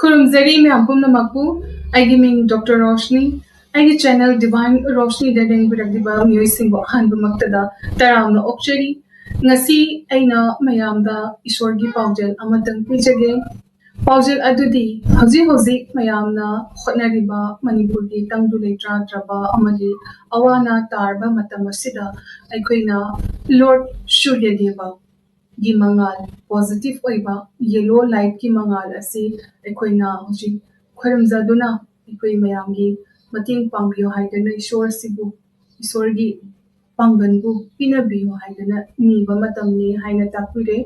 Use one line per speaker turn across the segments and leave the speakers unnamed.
खुरुमजरी में अपुम नमकू आइगी Ming doctor Roshni आइगी channel divine Roshni दडेंग बिरगदिबा music हानबमक्तदा तरामना ओक्चरी ngasi aina mayamda ishorgi paujel amatang pijage paujel adudi hoji mayamna khotnariba manipurgi tangdu letra traba amadi awana tarba matam asida aikoina lord suryadeva gi mangal positive oiba yellow light ki mangal ase aikoina hoji khoramjaduna aikoi mayamgi mating pangbiyo haidana ishor sibu isorgi panganbu pinabiyo haidana niba matamni haina takure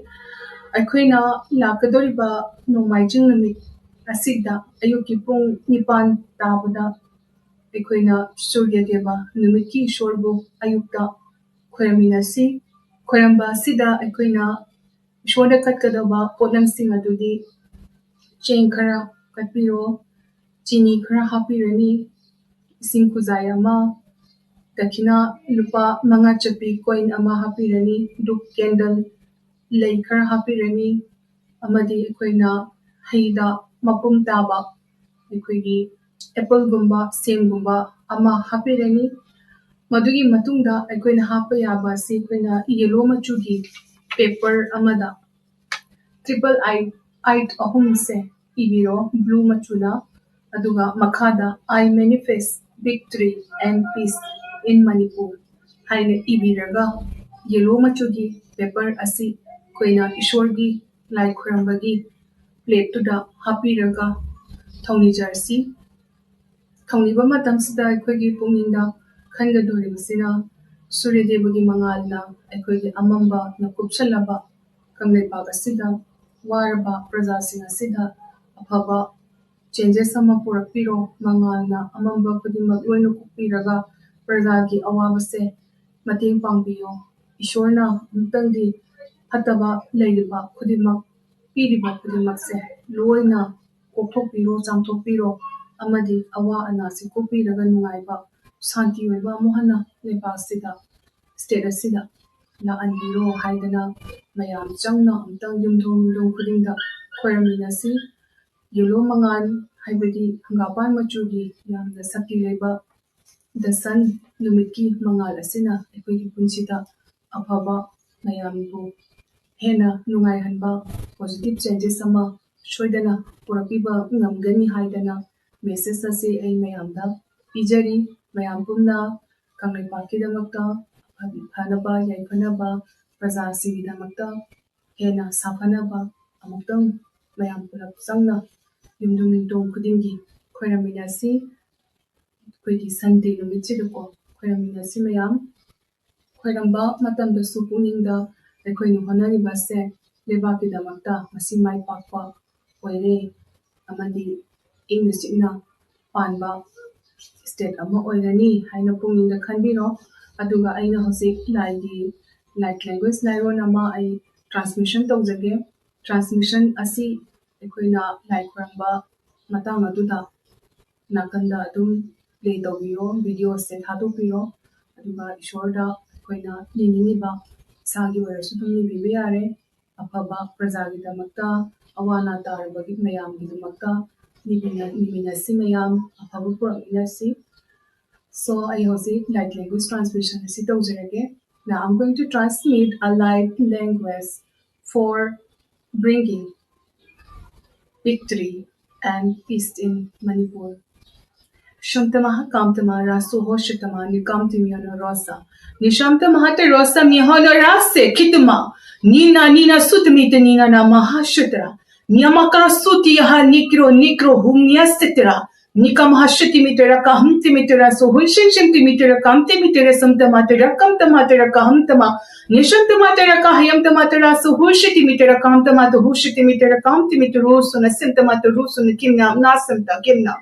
aikoina lakadoriba nomaijing namit asida ayuki pung nipan tabada aikoina suryadeva numiki ishorbu ayukta khoraminasi khoiramba sida aikoina ishorda katkadaba potlamsing adudi cheng khara katpiro chini khara hapirani ising khuzai ama dakina lupa manga chapi coin ama hapirani duk candle lei khara hapirani amadi aikoina haida mapum taba aikoigi apple gumba sem gumba ama hapirani madugi matungda aikoina hapa yaba se aikoina yellow machugi paper amada triple I ahum se ibiro blue machuna aduga makhada I manifest victory and peace in Manipur haine ibiraga yellow machugi paper asi koina ishorgi lai khurambagi plate to da hapiraga thongni jersey thongniba matamsida aikoigi pungninda khangadoribasina suryadevagi mangalna aikoigi amamba na kupchalaba kamleipak asida waraba prajasing asida afaba changes ama purakpiro mangalna amamba kudimak loina kupiraga prajagi awabase mating pangbiyo ishorna mutangdi hataba leiriba kudimak piriba kudimakse loina kokthokpiro chamthokpiro amadi awa anasi kopiraga nungaiba shanti oiba mohana lepak sida state asida na anbiro haidana mayam changna amtang yumdong khudingda khoiraminasi yellow mangan haibadi hangapan machugi yamda sakti leba the sun numiki mangal asina aikoigi punsida afaba mayambu hena nungai hanba positive changes ama shoidana purapiba ngamgani haidana message ase ai mayamda pijari mayam pumna kanglaipakidamakta phanaba yaifanaba prajasigidamakta hena safanaba amuktang mayam pulap sangna yumdung khudingi khoiraminasi koigi Sunday numitchidako khoiraminasi mayam khoiramba matamdasu puningda aikoinu honaribase lebakidamakta masi mai pakpa oire amadi inglisina panba state ama oirani haina pungninda khanbiro aduga aina hosik laigi light language lairon ama ai transmission tawjage transmission asi aikoina lai khuramba matang aduda nakanda adum play tawbiro video se thadopiro aduga ishorda aikoina nininiba sagi oirasu dum nibibe yare afaba prajagidamakta awana tarabagi mayamgidamakta niminasi mayam afaba puraminasi so I hosik light language transmission asi tawjarage. Now I'm going to transmit a light language for bringing victory and peace in Manipur. Shamtamaha kamtama rasu hoshitama nikamtimiana rosa. Nishamtamaha te rosa mihona rase kituma. Nina sutamita nina na mahashitra. Niyamakara suti yaha nikro humya sitira. Nikamahashitimitera kahamtimitera so hunshinshimtimitera kamtimitera samtamatera kamtamatera kahamtama. Nishamtamatera kahayamtamatera so hushitimitera kamtamata hushitimitera kamtimitera so nasimtamata rusu nikimna nasimta kimna.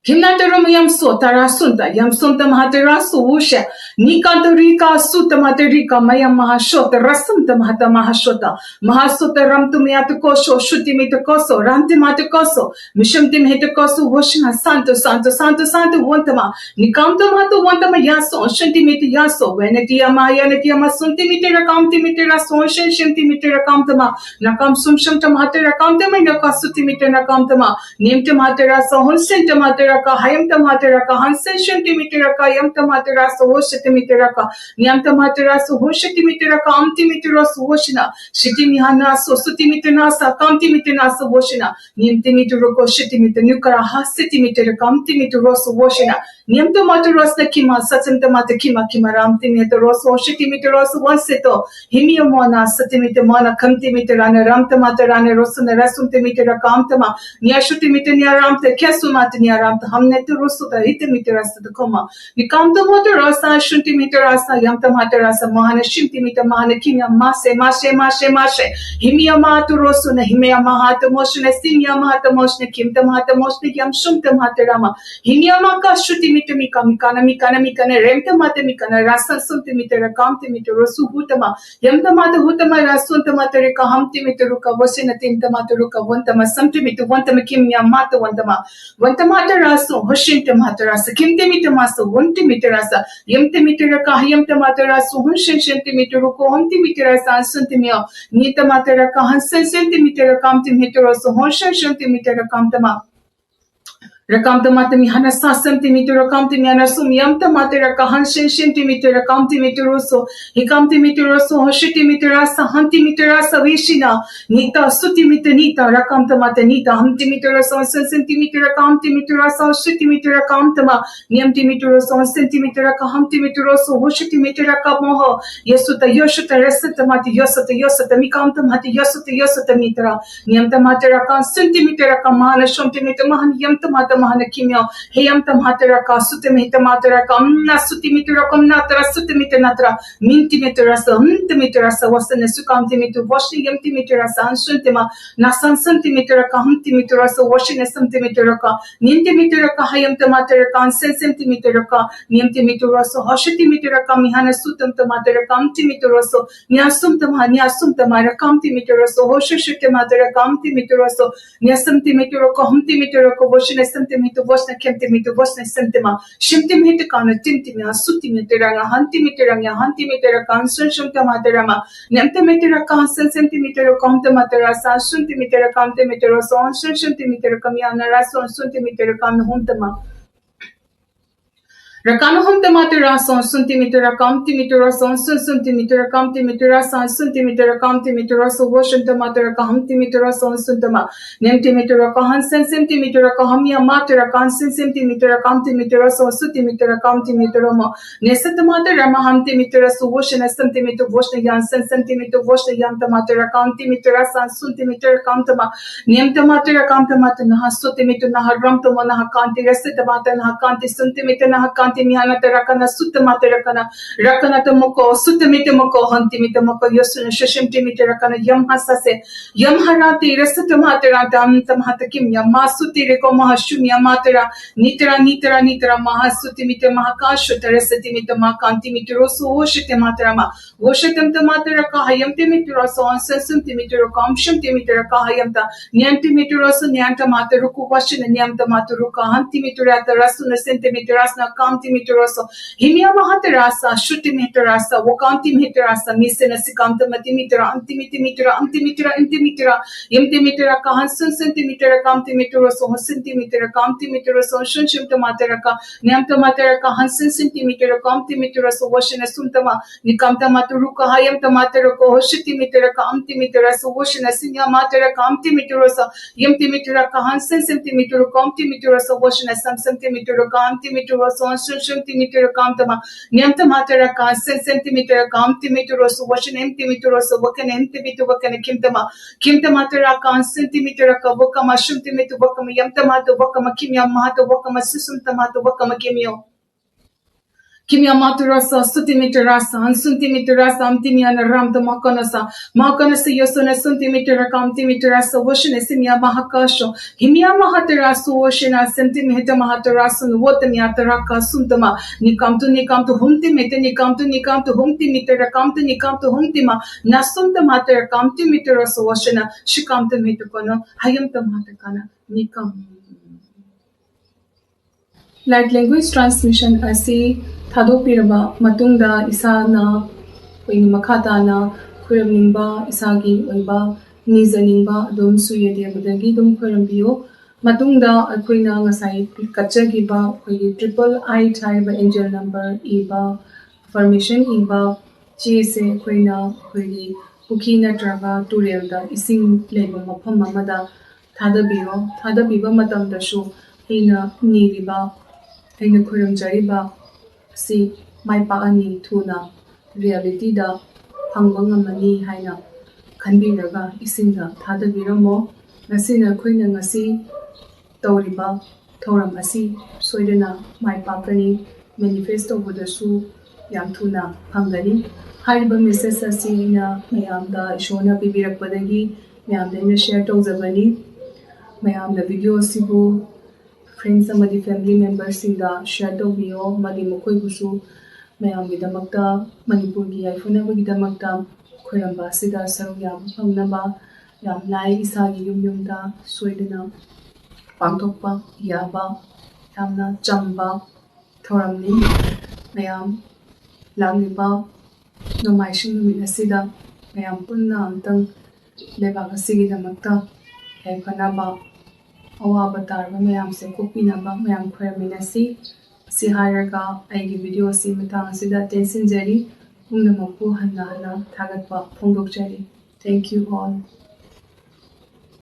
Kimnatero yam so tarasunta yam sunta mahatera suusha nikantarika suta materika mayam mahashota rasunta mahata mahashota mahasota ramtumiata koso shutimita koso rantimata koso mishamtim hita koso washina santo santo santo santo wantama nikamta mahata wantama yaso shantimita yaso venetia mayantia masuntimita rakamtimita raso shantimita rakamtama nakam sumshamta mahatera kamtama nakasutimita nakamtama nimta mahatera so hunsinta mahatera ka hayam tamatera ka hansen shantimitera ka yam tamatera so hoshitimitera ka nyam tamatera so hoshitimitera ka amtimitera so hoshina shitimihana so sutimitena sa kamtimitena so hoshina nimtimitera ko shitimitenu kara hasitimitera ka amtimitera so hoshina nyam tamatera sa kima satsam tamata kima kima ramtimitera so hoshitimitera so waseto himiyomona satimitema kamtimitera na ramtamatera na rosuna rasumtimitera ka amtama nyashutimitenya ramta kesumatnya ramta हमने तो Roseau ता इते metre रास्ता तो कमा निकामतो motor रास्ता शुंटी metre रास्ता यम तमाटर रास्ता महान शिंटी मीटर महान किमिया मासे माशे माशे माशे हिमिया मातो रोसो न हिमिया महातो मोशने सिमिया महातो मोशने किम तमातो मोशने यम शुम तमाटर रामा हिमिया माका शुंटी मीटर मिका मिकाना रेम तमाते मिकाना रास्ता सुंटी मीटर कामते मीटर रोसो हुतमा यम तमातो हुतमा रास्ता तमाटर का हमती मीटर रुका वसे न तिम तमाटर रुका वंतमा समटी metre वंतमा किमिया मातो वंतमा raso hoshinta matarasa kimtemita maso wuntimita rasa yemtemita ka hayamta mataraso hunshin sentimeter ko huntimita rasa santimio nita matara ka hansen sentimeter kamtimita raso hunshin sentimeter kamtama Rakamta matami hana sa centimeter rakamti miana sum yamta matera ka hanshin centimeter rakamti meteroso hikamti meteroso hoshiti meterasa hanti meterasa vishina nita suti nita rakamta mata nita hamti meteroso centimeter rakamti meterasa hoshiti meter rakamta ma niamti meteroso centimeter rakamti meteroso hoshiti meter rakamoho yesuta yoshuta resata mati yosata mikamta mati yosata metera niamta matera kan centimeter rakamana shontimeter mahan yamta mata mahana kimyo heyam tamatera ka sutimita matera ka na sutimita kom natara sutimita natara mintimeter sa huntimeter sa wasana sukamtimeter washing yamtimeter sa anshuntima na santimeter ka huntimeter sa washing santimeter ka nintimeter ka hayam tamatera ka centimeter ka nintimeter sa hoshitimeter ka mihana sutam tamatera ka amtimeter sa nyasum tamara kamtimeter sa hoshishitimeter ka amtimeter sa nyasamtimeter ka humtimeter ka washing Sentimiento vosna kemtimito vosna sentima shimtimito kana timtimia sutimitera hantimitera hantimitera kan sunshuntamatera nemtimitera kan sentimitera kontamatera sa suntimitera kantimitera son suntimitera kamiana rason suntimitera kan huntama Rakano hum tamatera son centimeter kamtimeter son centimeter kamtimeter son centimeter kamtimeter so washing tamatera kamtimeter son suntama nemtimeter ka hansen centimeter ka hamya matera kan centimeter kamtimeter so centimeter kamtimeter ma nesatamatera ma hamtimeter so washing centimeter washing yan centimeter washing yan tamatera kamtimeter son centimeter kamtama nemtamatera kamtamata na centimeter na ramtama na kanti restamata na kanti centimeter na kanti mihana tarakana sutamata rakana tamoko sutamita moko hantimita moko yosuna shashimtimita rakana yam hasase yam harati rasatamata radam tamhatakim yam masuti reko mahashum yamatara nitra mahasutimita mahakashu tarasatimita makantimita rosu oshitimatara ma oshitam tamatara kahayam timita rosu ansasimtimita rokamshum timita kahayamta nyantimita rosu nyantamata ruku washina nyantamata ruka hantimita rata rasuna sentimita rasna kamtimiteroso himya mahaterasa shutimeterasa wakantimeterasa misena sikamtamatimitera antimitera yemtimitera ka hansun sentimitera kamtimiteroso sentimitera kamtimiteroso shunchimtamatera ka nyamtamatera ka hansun sentimitera kamtimiteroso washina suntama nikamtamaturuka hayamtamatera ko hoshitimitera ka amtimiteroso washina sinyamatera ka amtimiteroso yemtimitera ka hansun sentimitera kamtimiteroso washina sentimitera ka amtimiteroso centimeter kamtama nyamtamatera ka centimeter kamtimeteroso washin entimeteroso wakan entimeter wakan kimtamatera ka centimeter ka wakama shuntimeter wakama yamtamata wakama kimya mahata wakama sisumtamata wakama kimyo Kimia maturasa, sutimeterasa, and suntimeterasa, amtimiana ramta makanasa yosuna suntimetera kamtimeterasa, washina simia mahakasho, himia mahaterasu, washina sentimeta mahaterasun, watamiataraka suntama, nikamtu humtimetera kamtu humtima, nasunta matera kamtimeterasu, washina, shikamta metakana, hayamta matakana, nikam. Light language transmission asi thadopiraba matungda isana koini makhatana khuramningba isagi oiba nijaningba dum suyede badagi dum khurambiyo matungda akoina ngasai kachagiba koini triple I thaiba angel number iba formation iba chese koina koini pukina traga turelda ising leba mafam amada thadabiba matamdashu ina niriba aina khuramjariba si mai paani thuna reality da phangba ngamani haina khanbiraga isinda thadabiramo ngasina khoina ngasi tawriba thoram asi soidana mai pakani manifesto bodasu yam thuna phangani hariba message asi na mayamda ishona bibirakpadagi mayamda ina share tawjabani mayamda video sibu friends and family members share tawbiyo madi mokoi busu mayamgidamakta manipurgi yaifunabagidamagta khoiramba sida saru yam phangnaba yam nai isagi yumyumda soidana pangthokpa yaba yamna chamba thoramni mayam langiba nomaishin numit asida mayam punna amtang lebak asigidamakta yaifanaba awaba tarba mayam se kopinaba mayam khoiraminasi si haraga aigi video si matang asida tensinjari pumnamakpu hanna thagatpa phongdokjari. Thank you all.